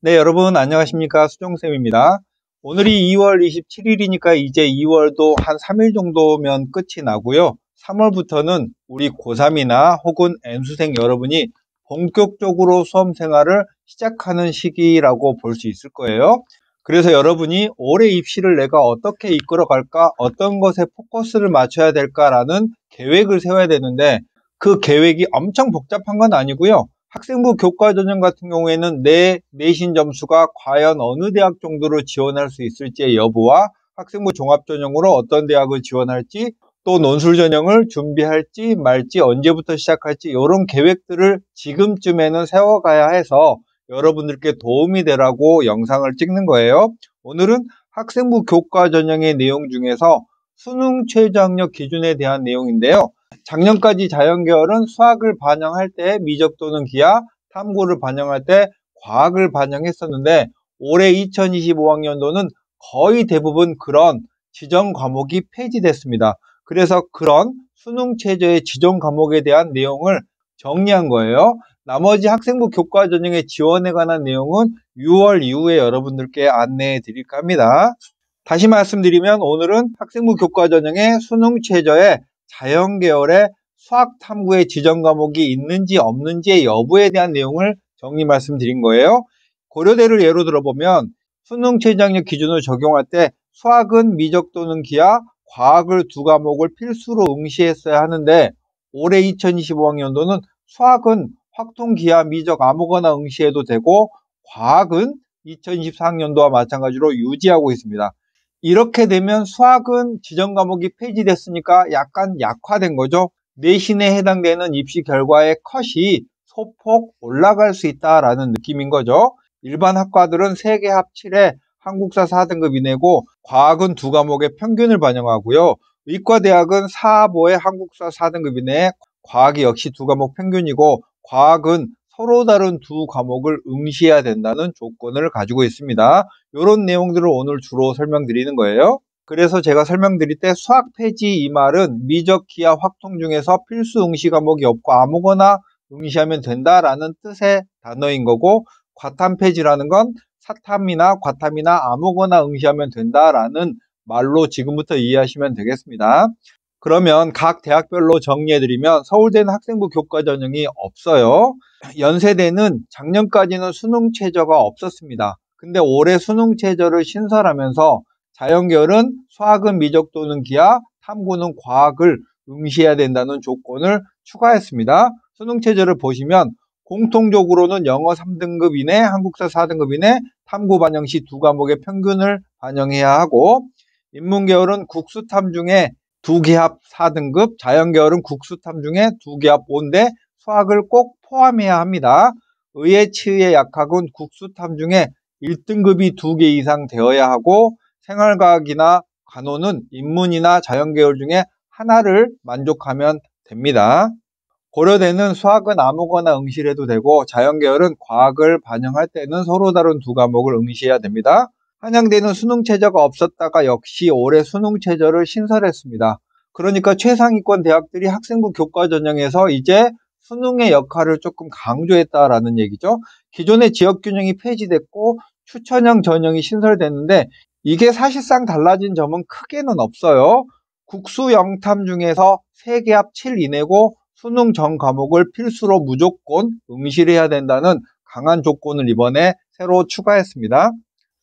네, 여러분 안녕하십니까? 수정쌤입니다. 오늘이 2월 27일이니까 이제 2월도 한 3일 정도면 끝이 나고요. 3월부터는 우리 고3이나 혹은 N수생 여러분이 본격적으로 수험 생활을 시작하는 시기라고 볼 수 있을 거예요. 그래서 여러분이 올해 입시를 내가 어떻게 이끌어 갈까, 어떤 것에 포커스를 맞춰야 될까라는 계획을 세워야 되는데 그 계획이 엄청 복잡한 건 아니고요. 학생부 교과전형 같은 경우에는 내 내신 점수가 과연 어느 대학 정도로 지원할 수 있을지의 여부와 학생부 종합전형으로 어떤 대학을 지원할지 또 논술 전형을 준비할지 말지 언제부터 시작할지 이런 계획들을 지금쯤에는 세워가야 해서 여러분들께 도움이 되라고 영상을 찍는 거예요. 오늘은 학생부 교과전형의 내용 중에서 수능 최저학력 기준에 대한 내용인데요. 작년까지 자연계열은 수학을 반영할 때 미적 또는 기하, 탐구를 반영할 때 과학을 반영했었는데 올해 2025학년도는 거의 대부분 그런 지정 과목이 폐지됐습니다. 그래서 그런 수능 최저의 지정 과목에 대한 내용을 정리한 거예요. 나머지 학생부 교과전형의 지원에 관한 내용은 6월 이후에 여러분들께 안내해 드릴까 합니다. 다시 말씀드리면 오늘은 학생부 교과전형의 수능 최저의 자연계열의 수학 탐구의 지정 과목이 있는지 없는지의 여부에 대한 내용을 정리 말씀드린 거예요. 고려대를 예로 들어보면 수능 최저학력 기준을 적용할 때 수학은 미적 또는 기하, 과학을 두 과목을 필수로 응시했어야 하는데 올해 2025학년도는 수학은 확통, 기하, 미적 아무거나 응시해도 되고 과학은 2024학년도와 마찬가지로 유지하고 있습니다. 이렇게 되면 수학은 지정 과목이 폐지됐으니까 약간 약화된 거죠. 내신에 해당되는 입시 결과의 컷이 소폭 올라갈 수 있다라는 느낌인 거죠. 일반 학과들은 3개 합 7에 한국사 4등급 이내고 과학은 두 과목의 평균을 반영하고요. 의과대학은 4하보에 한국사 4등급 이내에 과학이 역시 두 과목 평균이고 과학은 서로 다른 두 과목을 응시해야 된다는 조건을 가지고 있습니다. 이런 내용들을 오늘 주로 설명드리는 거예요. 그래서 제가 설명드릴 때 수학 폐지 이 말은 미적, 기하, 확통 중에서 필수 응시 과목이 없고 아무거나 응시하면 된다라는 뜻의 단어인 거고 과탐 폐지라는 건 사탐이나 과탐이나 아무거나 응시하면 된다라는 말로 지금부터 이해하시면 되겠습니다. 그러면 각 대학별로 정리해드리면 서울대는 학생부 교과전형이 없어요. 연세대는 작년까지는 수능 최저가 없었습니다. 근데 올해 수능 최저를 신설하면서 자연계열은 수학은 미적 또는 기하, 탐구는 과학을 응시해야 된다는 조건을 추가했습니다. 수능 최저를 보시면 공통적으로는 영어 3등급 이내, 한국사 4등급 이내, 탐구 반영 시 두 과목의 평균을 반영해야 하고 인문계열은 국수탐 중에 2기합 4등급, 자연계열은 국수탐 중에 2기합 5인데 수학을 꼭 포함해야 합니다. 의의 치의의 약학은 국수탐 중에 1등급이 2개 이상 되어야 하고 생활과학이나 간호는 인문이나 자연계열 중에 하나를 만족하면 됩니다. 고려대는 수학은 아무거나 응시를 해도 되고 자연계열은 과학을 반영할 때는 서로 다른 두 과목을 응시해야 됩니다. 한양대는 수능 최저가 없었다가 역시 올해 수능 최저를 신설했습니다. 그러니까 최상위권 대학들이 학생부 교과전형에서 이제 수능의 역할을 조금 강조했다라는 얘기죠. 기존의 지역균형이 폐지됐고 추천형 전형이 신설됐는데 이게 사실상 달라진 점은 크게는 없어요. 국수 영탐 중에서 3개 합 7 이내고 수능 전 과목을 필수로 무조건 응시를 해야 된다는 강한 조건을 이번에 새로 추가했습니다.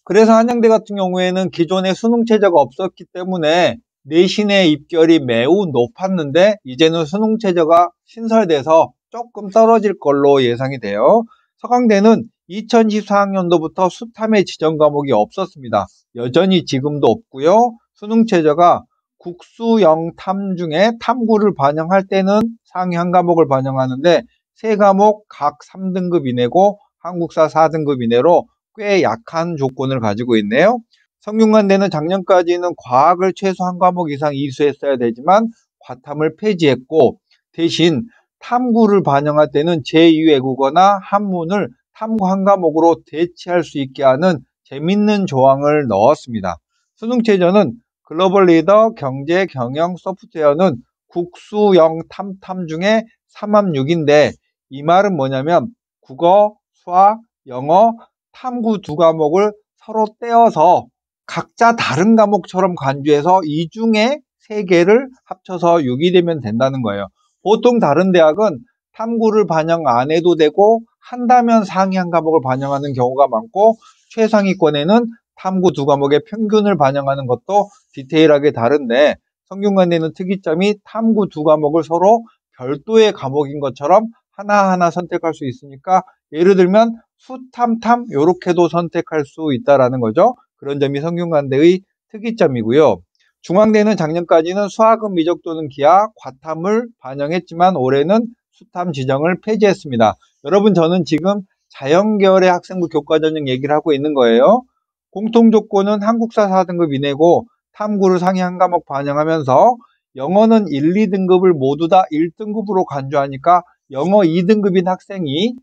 그래서 한양대 같은 경우에는 기존에 수능 최저가 없었기 때문에 내신의 입결이 매우 높았는데 이제는 수능 최저가 신설돼서 조금 떨어질 걸로 예상이 돼요. 서강대는 2024학년도부터 수탐의 지정 과목이 없었습니다. 여전히 지금도 없고요. 수능 최저가 국수영 탐 중에 탐구를 반영할 때는 상위 한 과목을 반영하는데 세 과목 각 3등급 이내고 한국사 4등급 이내로 꽤 약한 조건을 가지고 있네요. 성균관대는 작년까지는 과학을 최소 한 과목 이상 이수했어야 되지만 과탐을 폐지했고 대신 탐구를 반영할 때는 제2외국어나 한문을 탐구 한 과목으로 대체할 수 있게 하는 재밌는 조항을 넣었습니다. 수능 최저는 글로벌 리더, 경제, 경영, 소프트웨어는 국수영 탐 중에 3합 6인데 이 말은 뭐냐면 국어, 수학, 영어, 탐구 두 과목을 서로 떼어서 각자 다른 과목처럼 간주해서 이 중에 3개를 합쳐서 6이 되면 된다는 거예요. 보통 다른 대학은 탐구를 반영 안 해도 되고 한다면 상위 한 과목을 반영하는 경우가 많고 최상위권에는 탐구 두 과목의 평균을 반영하는 것도 디테일하게 다른데 성균관대는 특이점이 탐구 두 과목을 서로 별도의 과목인 것처럼 하나하나 선택할 수 있으니까 예를 들면 수탐탐 이렇게도 선택할 수 있다라는 거죠. 그런 점이 성균관대의 특이점이고요. 중앙대는 작년까지는 수학은 미적 또는 기하, 과탐을 반영했지만 올해는 수탐 지정을 폐지했습니다. 여러분 저는 지금 자연계열의 학생부 교과전형 얘기를 하고 있는 거예요. 공통조건은 한국사 4등급 이내고 탐구를 상위 한 과목 반영하면서 영어는 1, 2등급을 모두 다 1등급으로 간주하니까 영어 2등급인 학생이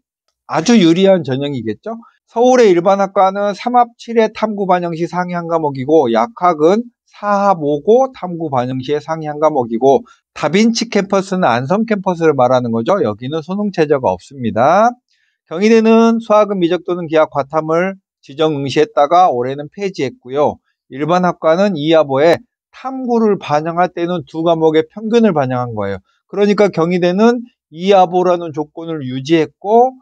아주 유리한 전형이겠죠. 서울의 일반학과는 3합 7의 탐구 반영시 상위 한 과목이고 약학은 4합 5고 탐구 반영시의 상위 한 과목이고 다빈치 캠퍼스는 안성 캠퍼스를 말하는 거죠. 여기는 수능 최저가 없습니다. 경희대는 수학은 미적 또는 기하 과탐을 지정 응시했다가 올해는 폐지했고요. 일반학과는 2합 5에 탐구를 반영할 때는 두 과목의 평균을 반영한 거예요. 그러니까 경희대는 2합 5라는 조건을 유지했고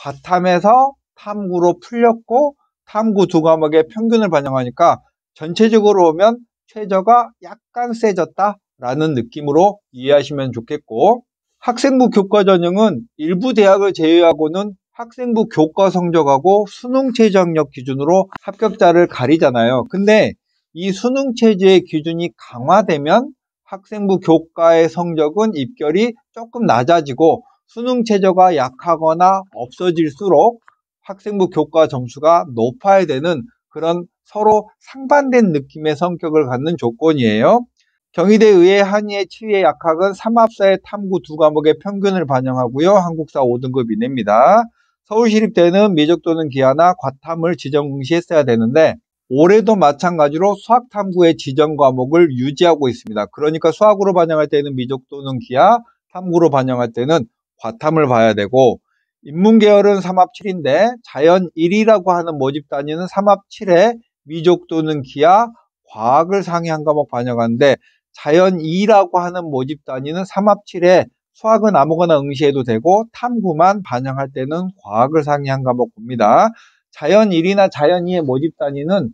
과탐에서 탐구로 풀렸고 탐구 두 과목의 평균을 반영하니까 전체적으로 보면 최저가 약간 세졌다라는 느낌으로 이해하시면 좋겠고 학생부 교과 전형은 일부 대학을 제외하고는 학생부 교과 성적하고 수능 최저 학력 기준으로 합격자를 가리잖아요. 근데 이 수능 최저의 기준이 강화되면 학생부 교과의 성적은 입결이 조금 낮아지고 수능 최저가 약하거나 없어질수록 학생부 교과 점수가 높아야 되는 그런 서로 상반된 느낌의 성격을 갖는 조건이에요. 경희대 의회 한의의 치위의 약학은 3합사의 탐구 두 과목의 평균을 반영하고요. 한국사 5등급 이내입니다. 서울시립대는 미적 또는 기하나 과탐을 지정 응시했어야 되는데 올해도 마찬가지로 수학탐구의 지정 과목을 유지하고 있습니다. 그러니까 수학으로 반영할 때는 미적 또는 기하, 탐구로 반영할 때는 과탐을 봐야 되고 인문계열은 3합 7인데 자연 1이라고 하는 모집 단위는 3합 7에 미적 또는 기하, 과학을 상위 한 과목 반영하는데 자연 2라고 하는 모집 단위는 3합 7에 수학은 아무거나 응시해도 되고 탐구만 반영할 때는 과학을 상위 한 과목 봅니다. 자연 1이나 자연 2의 모집 단위는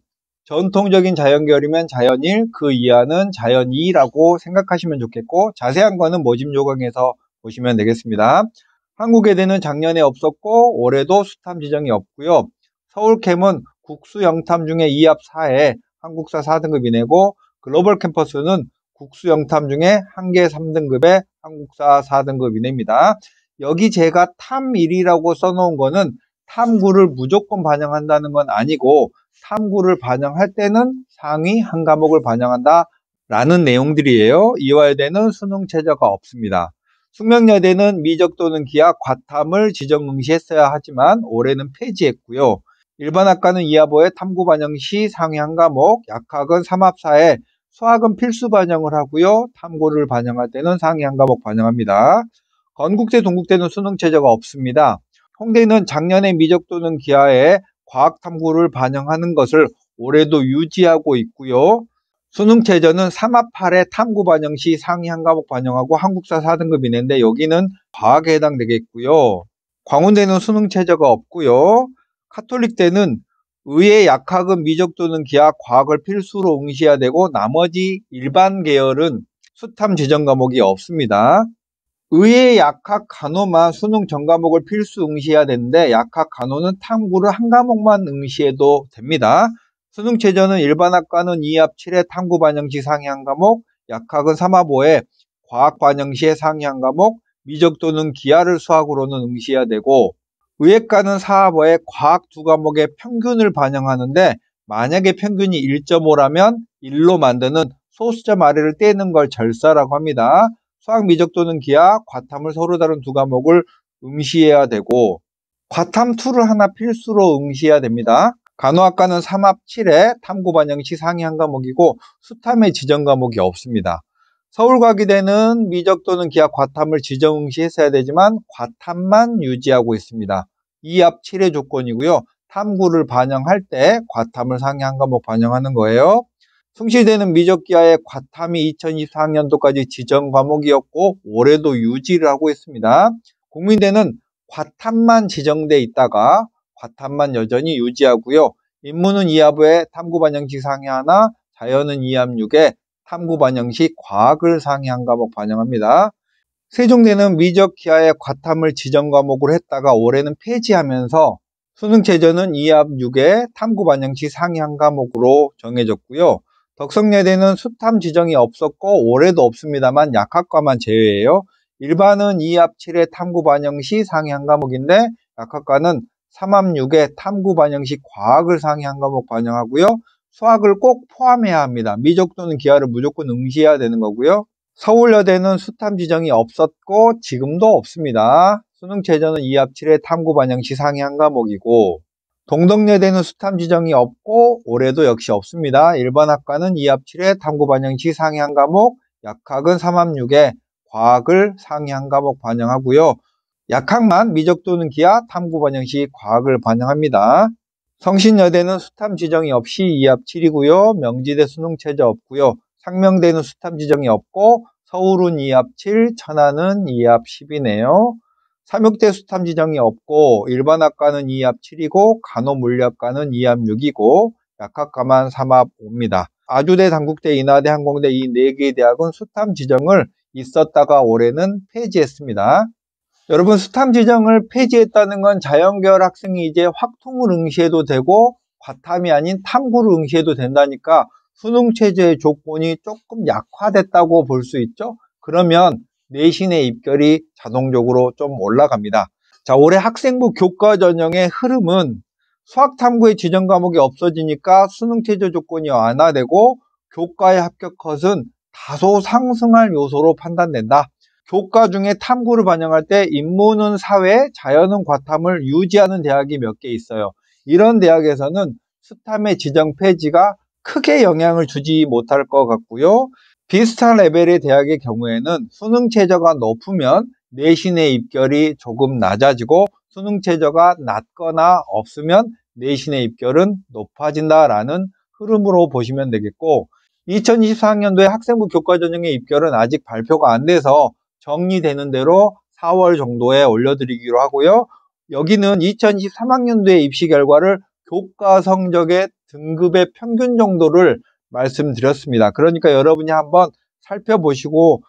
전통적인 자연계열이면 자연 1, 그 이하는 자연 2라고 생각하시면 좋겠고 자세한 거는 모집 요강에서 보시면 되겠습니다. 한국외대는 작년에 없었고 올해도 수탐 지정이 없고요. 서울캠은 국수 영탐 중에 2합 4에 한국사 4등급 이내고 글로벌 캠퍼스는 국수 영탐 중에 한 개 3등급에 한국사 4등급 이내입니다. 여기 제가 탐 1이라고 써놓은 거는 탐구를 무조건 반영한다는 건 아니고 탐구를 반영할 때는 상위 한 과목을 반영한다 라는 내용들이에요. 이화여대는 수능 최저가 없습니다. 숙명여대는 미적 또는 기하 과탐을 지정 응시했어야 하지만 올해는 폐지했고요. 일반학과는 2합 5에 탐구 반영 시 상위 한 과목, 약학은 3합 4에 수학은 필수 반영을 하고요. 탐구를 반영할 때는 상위 한 과목 반영합니다. 건국대, 동국대는 수능 최저가 없습니다. 홍대는 작년에 미적 또는 기하에 과학 탐구를 반영하는 것을 올해도 유지하고 있고요. 수능 최저는 3합 8에 탐구 반영 시 상위 한 과목 반영하고 한국사 4등급 이내인데 여기는 과학에 해당되겠고요. 광운대는 수능 최저가 없고요. 카톨릭대는 의의 약학은 미적 또는 기하, 과학을 필수로 응시해야 되고 나머지 일반 계열은 수탐 지정 과목이 없습니다. 의의 약학 간호만 수능 전 과목을 필수 응시해야 되는데 약학 간호는 탐구를 한 과목만 응시해도 됩니다. 수능 최저는 일반학과는 2합 7에 탐구 반영시 상위 한 과목, 약학은 3합 5에 과학 반영시의 상위 한 과목, 미적 또는 기하를 수학으로는 응시해야 되고 의예과는 4합 5에 과학 두 과목의 평균을 반영하는데 만약에 평균이 1.5라면 1로 만드는 소수점 아래를 떼는 걸 절사라고 합니다. 수학 미적 또는 기하, 과탐을 서로 다른 두 과목을 응시해야 되고 과탐 2를 하나 필수로 응시해야 됩니다. 간호학과는 3합 7에 탐구 반영시 상위 한 과목이고 수탐의 지정 과목이 없습니다. 서울과기대는 미적 또는 기하 과탐을 지정 응시했어야 되지만 과탐만 유지하고 있습니다. 2합 7의 조건이고요. 탐구를 반영할 때 과탐을 상위 한 과목 반영하는 거예요. 숭실대는 미적기하의 과탐이 2024학년도까지 지정 과목이었고 올해도 유지를 하고 있습니다. 국민대는 과탐만 지정돼 있다가 과탐만 여전히 유지하고요. 인문은 2하부에 탐구 반영식 상위 하나, 자연은 2합 6에 탐구 반영식 과학을 상위 한 과목 반영합니다. 세종대는 미적기하의 과탐을 지정 과목으로 했다가 올해는 폐지하면서 수능체제는 2합 6에 탐구 반영식 상위 한 과목으로 정해졌고요. 덕성여대는 수탐 지정이 없었고 올해도 없습니다만 약학과만 제외예요. 일반은 2합 7에 탐구 반영식 상위 한 과목인데 약학과는 3합 6에 탐구 반영식 과학을 상위 한 과목 반영하고요. 수학을 꼭 포함해야 합니다. 미적 또는 기하를 무조건 응시해야 되는 거고요. 서울여대는 수탐 지정이 없었고 지금도 없습니다. 수능체제는 2합 7에 탐구 반영식 상위 한 과목이고 동덕여대는 수탐 지정이 없고 올해도 역시 없습니다. 일반학과는 2합 7에 탐구 반영식 상위 한 과목, 약학은 3합 6에 과학을 상위 한 과목 반영하고요. 약학만 미적 또는 기하 탐구 반영식 과학을 반영합니다. 성신여대는 수탐 지정이 없이 2합 7이고요. 명지대 수능체제 없고요. 상명대는 수탐 지정이 없고 서울은 2합 7, 천안은 2합 10이네요. 삼육대 수탐 지정이 없고 일반학과는 2합 7이고 간호물리학과는 2합 6이고 약학과만 3합 5입니다. 아주대, 단국대, 인하대, 항공대 이 4개의 대학은 수탐 지정을 있었다가 올해는 폐지했습니다. 여러분 수탐 지정을 폐지했다는 건 자연계열 학생이 이제 확통을 응시해도 되고 과탐이 아닌 탐구를 응시해도 된다니까 수능체제의 조건이 조금 약화됐다고 볼 수 있죠. 그러면 내신의 입결이 자동적으로 좀 올라갑니다. 자, 올해 학생부 교과 전형의 흐름은 수학 탐구의 지정 과목이 없어지니까 수능체제 조건이 완화되고 교과의 합격 컷은 다소 상승할 요소로 판단된다. 교과 중에 탐구를 반영할 때 인문은 사회, 자연은 과탐을 유지하는 대학이 몇 개 있어요. 이런 대학에서는 수탐의 지정 폐지가 크게 영향을 주지 못할 것 같고요. 비슷한 레벨의 대학의 경우에는 수능 최저가 높으면 내신의 입결이 조금 낮아지고 수능 최저가 낮거나 없으면 내신의 입결은 높아진다라는 흐름으로 보시면 되겠고 2024학년도에 학생부 교과 전형의 입결은 아직 발표가 안 돼서 정리되는 대로 4월 정도에 올려드리기로 하고요. 여기는 2023학년도의 입시 결과를 교과 성적의 등급의 평균 정도를 말씀드렸습니다. 그러니까 여러분이 한번 살펴보시고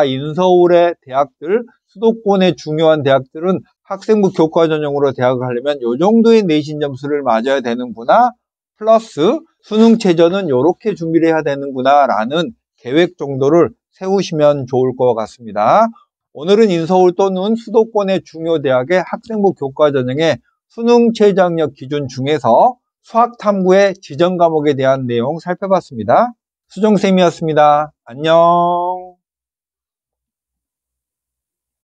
인서울의 대학들, 수도권의 중요한 대학들은 학생부 교과 전형으로 대학을 하려면 이 정도의 내신 점수를 맞아야 되는구나. 플러스 수능 최저는 이렇게 준비를 해야 되는구나 라는 계획 정도를 세우시면 좋을 것 같습니다. 오늘은 인서울 또는 수도권의 중요 대학의 학생부 교과 전형의 수능 최저학력 기준 중에서 수학 탐구의 지정 과목에 대한 내용 살펴봤습니다. 수정쌤이었습니다. 안녕.